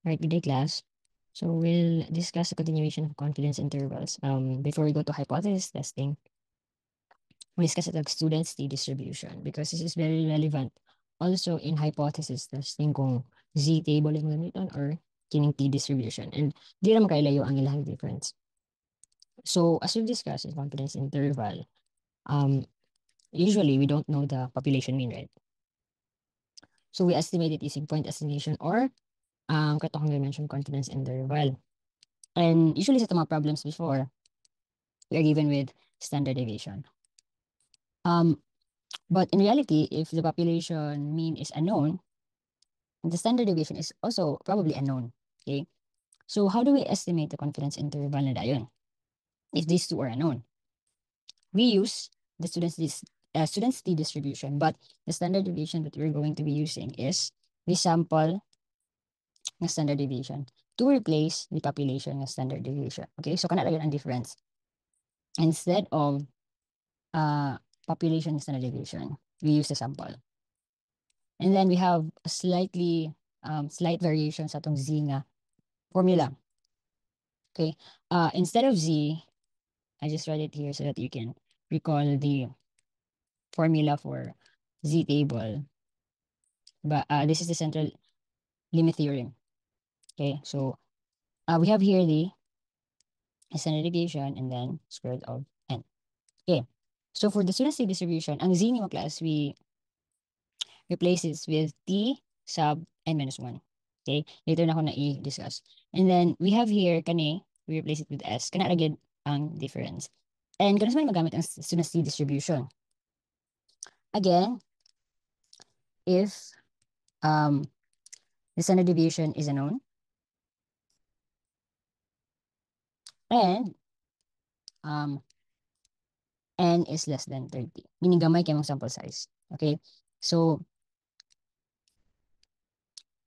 Right, good day, class. So we'll discuss the continuation of confidence intervals. Before we go to hypothesis testing, we'll discuss the student's t distribution because this is very relevant also in hypothesis testing kung z table yung gamiton or kining t distribution. And di naman kailayo ang ilang difference. So as we've discussed in confidence interval, um, usually we don't know the population mean, right? So we estimate it using point estimation or katong dimension confidence interval. And usually sa mga problems before, we are given with standard deviation. Um, but in reality, if the population mean is unknown, the standard deviation is also probably unknown. Okay. So how do we estimate the confidence interval na dayon? If these two are unknown, we use the student's t distribution, but the standard deviation that we're going to be using is the sample ng standard deviation to replace the population ng standard deviation. Okay, so kana lang ang difference. Instead of uh, population standard deviation, we use the sample. And then we have a slight variation sa itong z nga formula. Okay. Instead of z, I just write it here so that you can recall the formula for z table. But this is the central limit theorem. Okay. So we have here the standard deviation and then square root of n. Okay. So for the student state distribution, ang z nimo class, we replace this with t sub n minus 1. Okay? Later na ako na i-discuss. And then, we have here, kani, we replace it with s. Kana agad ang difference. And kung naman magamit ang student t distribution. Again, if the standard deviation is unknown, and n is less than 30. Meaning gamay kayo sample size. Okay? So,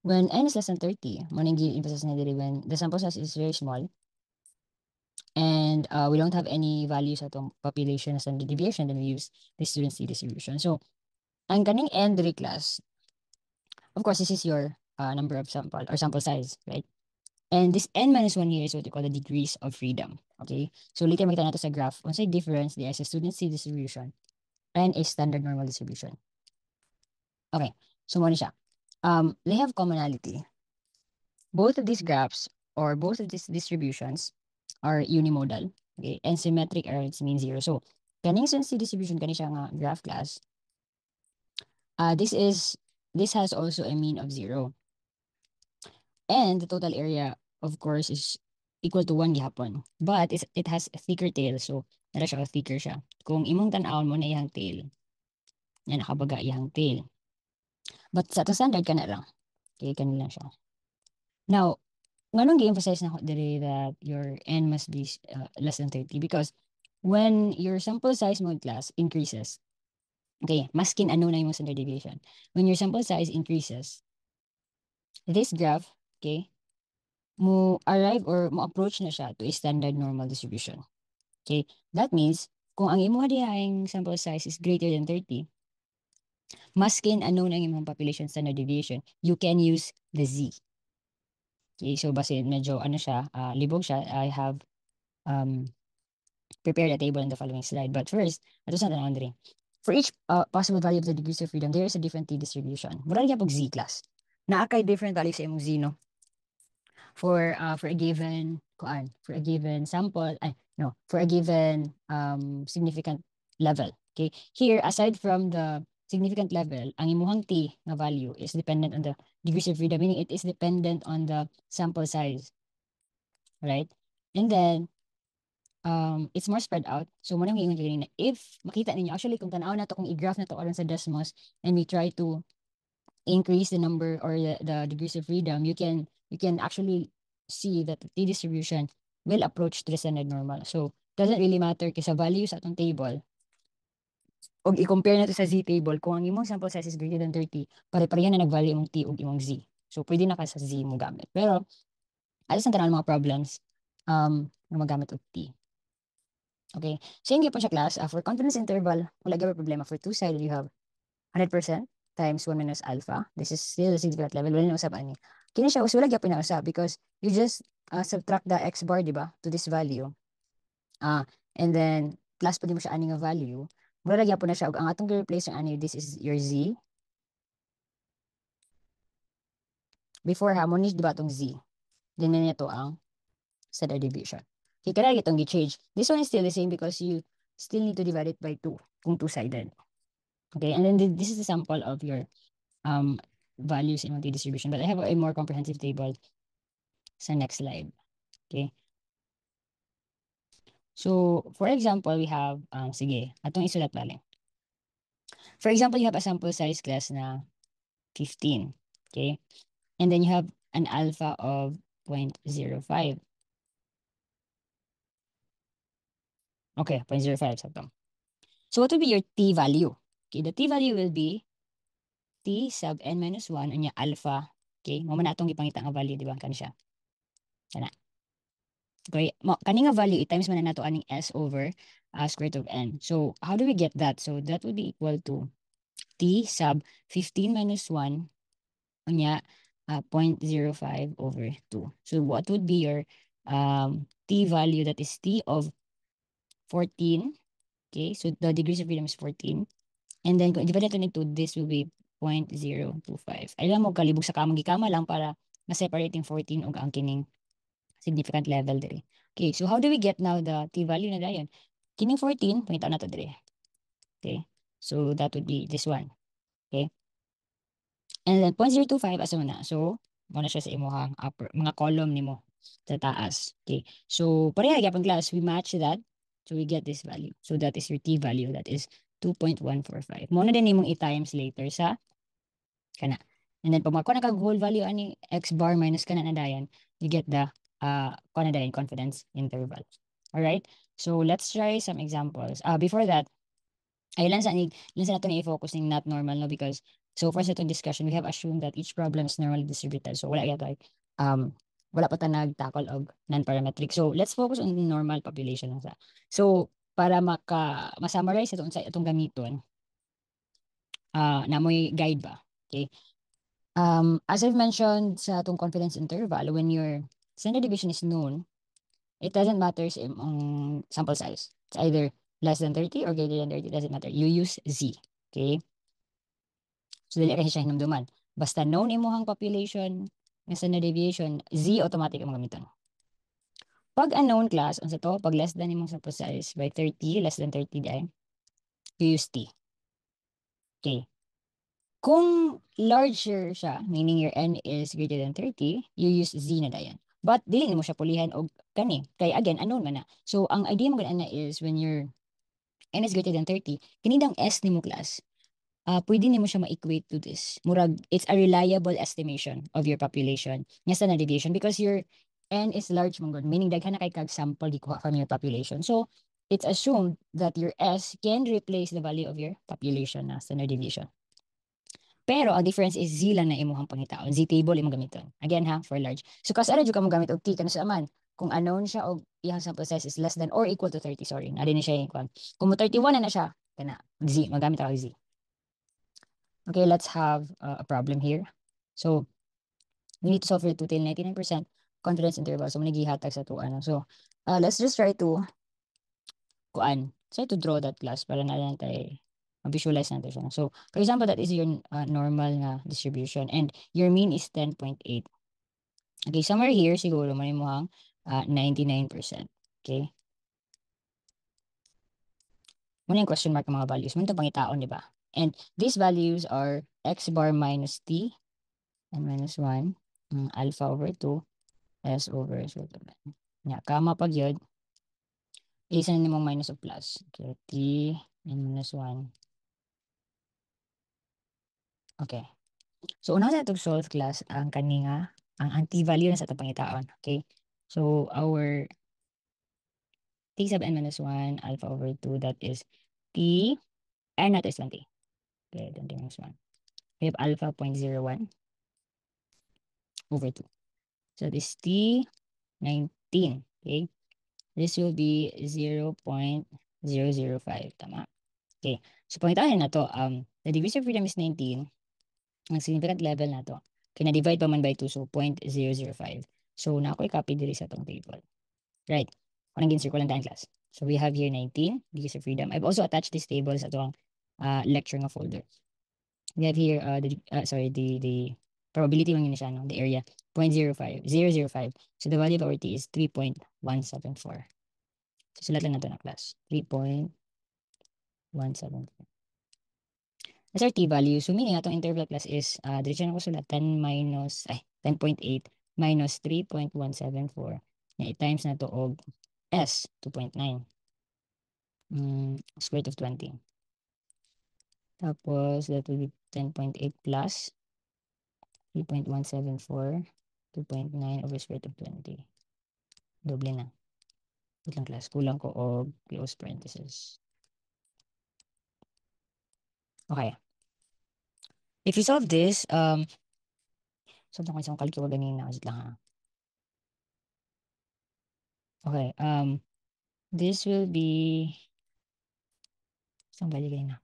when n is less than 30, morning emphasis na diri when the sample size is very small, and we don't have any values at population standard deviation, then we use the student t distribution. So, ang kaning n diri class, of course, this is your number of sample or sample size, right? And this n minus 1 here is what we call the degrees of freedom. Okay? So, later makita natin sa graph, unsay difference, there is a student t distribution and a standard normal distribution. Okay. So, mo siya. They have commonality. Both of these graphs or both of these distributions are unimodal. Okay? And symmetric errors mean zero. So, kaning student t distribution, kani siya nga graph class, this has also a mean of 0. And the total area, of course, is equal to 1 gihapon. But it has a thicker tail. So, nara siya thicker siya. Kung imong tan-awon mo na iyang tail, yan nakabaga iyang tail. But sa atong standard, kana lang. Okay, kanila siya. Now, nganong gi-emphasize na diri that your n must be less than 30? Because when your sample size mode class increases, okay, maskin ano na yung standard deviation. When your sample size increases, this graph, okay, mo arrive or mo approach na siya to a standard normal distribution. Okay, that means kung ang imo dihang sample size is greater than 30, maskin ano na imong population standard deviation, you can use the z. Okay, so basin medyo ano siya, libog siya, I have prepared a table in the following slide. But first, ato sa tanong diri. For each possible value of the degrees of freedom, there is a different t distribution. Mura niya pag z class. Naakay different values sa imong z, no? For a given for a given sample, for a given significant level. Okay, here aside from the significant level, ang imuhang t na value is dependent on the degrees of freedom, meaning it is dependent on the sample size, right? And then it's more spread out. So mo nang ingon kanina, if makita ninyo, actually kung tanaw na to, kung i-graph na to aron sa Desmos and we try to increase the number or the degrees of freedom, you can actually see that the t distribution will approach to the standard normal. So, doesn't really matter kasi sa values sa atong table, o i-compare nato sa z table, kung ang imong sample size is greater than 30, pare-parehan na nag-value imong t ug imong z. So, pwede na ka sa z mo gamit. Pero, alas ang tanan mga problems na magamit og t. Okay. So, yung po siya class, for confidence interval, wala gyud problema. For two-sided, you have 100% times 1 minus alpha. This is still a significant level. Wala na usap ani. Kini siya, wala gyapon na usab because you just subtract the x bar, di ba, to this value. And then, plus pa din mo siya ani nga value. Wala gyapon na siya. Ang atong replace yung ani, this is your z. Before ha, mo ni, di ba, itong z. Then, nito ang standard deviation. Okay, kaya itong i-change. This one is still the same because you still need to divide it by 2 kung two-sided. Okay, and then this is a sample of your um values in multi-distribution. But I have a more comprehensive table sa next slide. Okay. So, for example, we have, sige, atong isulat balik. For example, you have a sample size class na 15. Okay. And then you have an alpha of 0.05. Okay, 0.05 sakto. So, what will be your t value? Okay, the t value will be t sub n minus 1 unya alpha. Okay, mo man atong ipangita nga value, di ba? Kani siya. Kana. Okay, kani nga value, i-times man na nato aning s over square root of n. So, how do we get that? So, that would be equal to t sub 15 minus 1 unya 0.05 over 2. So, what would be your t value? That is t of 14. Okay, so the degrees of freedom is 14. And then, kung i-divide natin into this will be 0.025. Alam mo, kalibog sa kamang gikama lang para ma-separating 14 o ang kining significant level dire. Okay, so how do we get now the t-value na dayon? Kining 14, pangita na to dire. Okay, so that would be this one. Okay, and then 0.025 asa mo na. So, muna siya sa imuhang upper, mga column nimo sa taas. Okay, so pareha gyapon class, we match that. So we get this value. So that is your t-value. That is 2.145. Mo na din nimong i-times later sa kana. And then pag makuha na kag whole value ani x bar minus kana na dayon, you get the kana dayon confidence interval. All right? So let's try some examples. Before that, ay lang sa nato ni i-focus ning not normal no because so far sa itong discussion we have assumed that each problem is normally distributed. So wala yata wala pa ta nag-tackle og non-parametric. So let's focus on the normal population lang sa. So para ma-summarize itong sa itong gamiton, namoy guide ba? Okay. As I've mentioned sa itong confidence interval, when your standard deviation is known, it doesn't matter sa sample size. It's either less than 30 or greater than 30. It doesn't matter. You use Z. Okay? So, dili kasi siya hinumduman. Basta known imuhang population ng standard deviation, Z automatic ang gamiton. Pag unknown class, unsa to, pag less than imong sample size by 30, less than 30 day, you use T. Okay. Kung larger siya, meaning your n is greater than 30, you use z na dayan. But dili mo siya pulihan og kani. Kay again, unknown man na. So ang idea mo gana is when your n is greater than 30, kinidang s nimo class. Pwede nimo siya ma-equate to this. Murag, it's a reliable estimation of your population. Nga standard deviation because your n is large mong god, meaning daghan na kay kag sample gikuha from your population. So it's assumed that your s can replace the value of your population na standard deviation. Pero ang difference is Z lang na imuhang pangitaon. Z table imong gamiton. Again ha, for large. So kas ara jud ka mo gamit og T kana sa aman. Kung unknown siya og iyang sample size is less than or equal to 30, sorry. Na din siya yung kwan. Kung mo 31 na siya, kana Z, magamit ako Z. Okay, let's have a problem here. So, we need to solve for 2 till 99% confidence interval. So, manigihatag sa 2 ano. So, let's just try to try to draw that class para na lang tayo visualize natin siya. So, for example, that is your normal na distribution and your mean is 10.8. Okay, somewhere here, siguro, may mo ang 99%. Okay? Muna yung question mark ng mga values. Muna ito pangitaon, di ba? And these values are x bar minus t and minus 1, alpha over 2, s over s over 2. Yeah, kama pag yun, isa na nimong minus of plus. Okay, t and minus 1. Okay. So, una sa itong solve class, ang kaninga, ang anti-value na sa itong pangitaon. Okay? So, our t sub n minus 1 alpha over 2, that is t, n not is 20. Okay, 20 minus 1. We have alpha 0.01 over 2. So, this t, 19. Okay? This will be 0.005. Tama? Okay. So, pangitaan na to, the degrees of freedom is 19. Ang significant level na to Kaya na-divide pa man by 2, so 0.005. So, na ako i-copy diri sa tong table. Right. Kung naging circle lang tayong class. So, we have here 19, degrees of freedom. I've also attached this table sa itong lecture nga folder. We have here, the probability lang yun siya, no? The area, 0.005. So, the value of our T is 3.174. So, sulat lang natin na class. 3.174. As our T value, so meaning atong interval class is, diretso na ko sulat 10.8 minus 3.174 na i-times na to og S, 2.9. Square root of 20. Tapos, that will be 10.8 plus 3.174, 2.9 over square root of 20. Doble na. Wait lang class. Kulang ko og close parenthesis. Okay. If you solve this, solve ko isang calculus ganina. Wait lang ha. Okay, this will be, isang value ganina.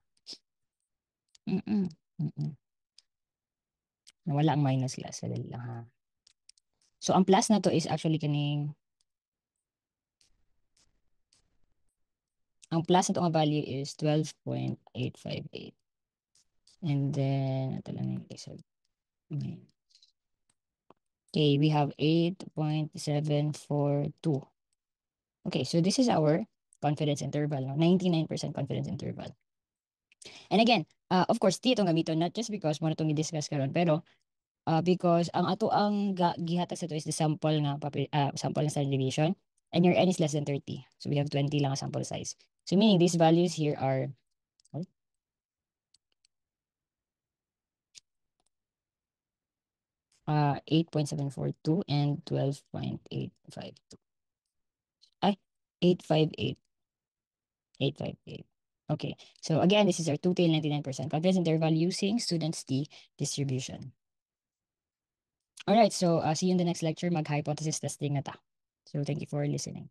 Nawala ang minus class. Dali lang ha. So, ang plus na to is actually kaning, ang plus na to nga value is 12.858. And then, ito lang yung isa. Okay, we have 8.742. Okay, so this is our confidence interval, no? 99% confidence interval. And again, of course, dito gamiton not just because mo na itong i-discuss karon, pero because ang ato ang gihatag sa ito is the sample nga sample ng standard deviation, and your n is less than 30. So we have 20 lang ang sample size. So meaning these values here are 8.742 and 12.852. Ay, 858. 858. Okay, so again, this is our two-tail 99% confidence interval using students T distribution. All right, so see you in the next lecture. Mag-hypothesis testing na ta. So thank you for listening.